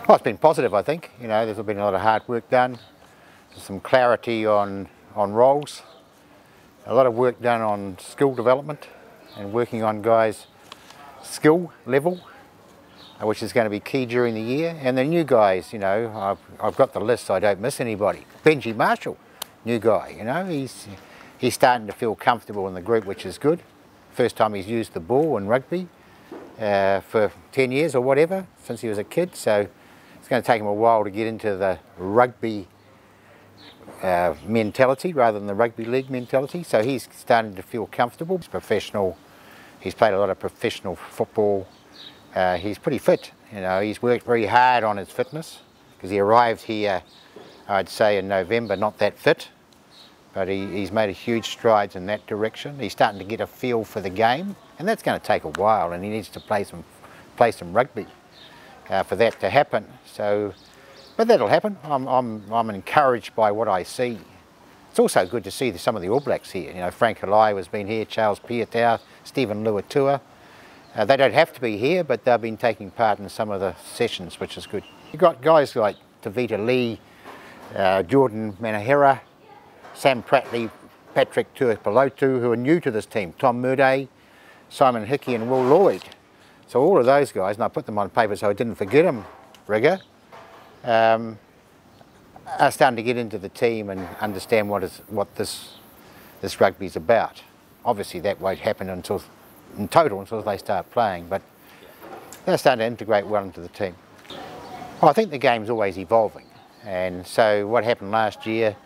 Well, it's been positive, I think. You know, there's been a lot of hard work done, some clarity on roles, a lot of work done on skill development and working on guys' skill level, which is going to be key during the year. And the new guys, you know, I've got the list so I don't miss anybody. Benji Marshall, new guy, you know, he's starting to feel comfortable in the group, which is good. First time he's used the ball in rugby for 10 years or whatever, since he was a kid. So it's going to take him a while to get into the rugby mentality rather than the rugby league mentality. So he's starting to feel comfortable. He's professional. He's played a lot of professional football. He's pretty fit. You know, he's worked very hard on his fitness because he arrived here, I'd say, in November, not that fit. But he's made a huge strides in that direction. He's starting to get a feel for the game, and that's going to take a while, and he needs to play some rugby for that to happen. So, but that'll happen. I'm encouraged by what I see. It's also good to see some of the All Blacks here. You know, Frank Halai has been here, Charles Piutau, Stephen Luatua. They don't have to be here, but they've been taking part in some of the sessions, which is good. You've got guys like Tavita Lee, Jordan Manahera, Sam Prattley, Patrick Tuipulotu, who are new to this team, Tom Murday, Simon Hickey and Will Lloyd. So all of those guys, and I put them on paper so I didn't forget them, Rigger, are starting to get into the team and understand what this rugby's about. Obviously that won't happen in total until they start playing, but they're starting to integrate well into the team. Well, I think the game's always evolving, and so what happened last year,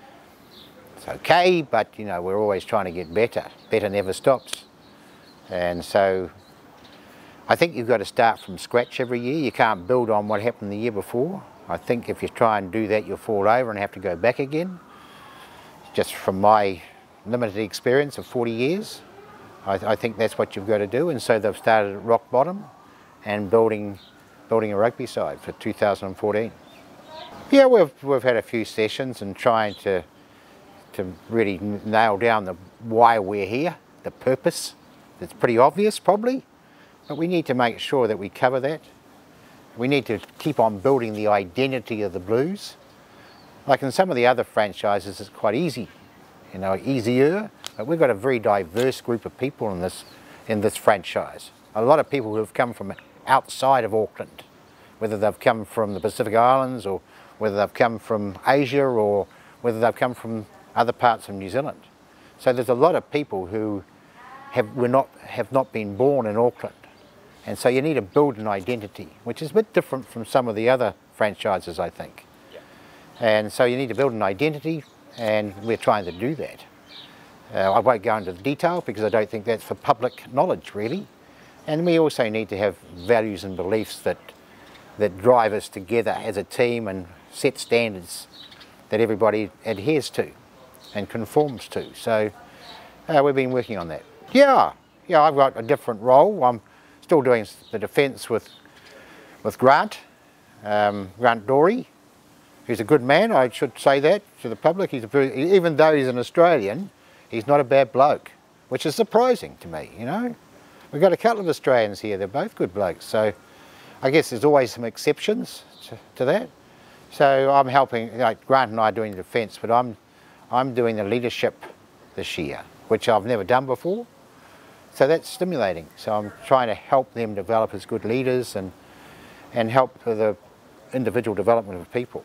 it's okay, but you know, we're always trying to get better. Better never stops. And so I think you've got to start from scratch every year. You can't build on what happened the year before. I think if you try and do that, you'll fall over and have to go back again. Just from my limited experience of 40 years, I think that's what you've got to do. And so they've started at rock bottom and building a rugby side for 2014. Yeah, we've had a few sessions and trying to really nail down why we're here, the purpose. It's pretty obvious probably, but we need to make sure that we cover that. We need to keep on building the identity of the Blues. Like in some of the other franchises, it's quite easy, you know, easier, but we've got a very diverse group of people in this franchise. A lot of people who have come from outside of Auckland, whether they've come from the Pacific Islands or whether they've come from Asia or whether they've come from other parts of New Zealand. So there's a lot of people who have not been born in Auckland. And so you need to build an identity, which is a bit different from some of the other franchises, I think. Yeah. And so you need to build an identity, and we're trying to do that. I won't go into the detail because I don't think that's for public knowledge, really. And we also need to have values and beliefs that drive us together as a team and set standards that everybody adheres to and conforms to. So we've been working on that. Yeah, I've got a different role. I'm still doing the defence with Grant Dory, who's a good man. I should say that to the public. Even though he's an Australian, he's not a bad bloke, which is surprising to me, you know. We've got a couple of Australians here, they're both good blokes, so I guess there's always some exceptions to that. So I'm helping, like Grant and I are doing the defence, but I'm doing the leadership this year, which I've never done before. So that's stimulating. So I'm trying to help them develop as good leaders and help the individual development of people.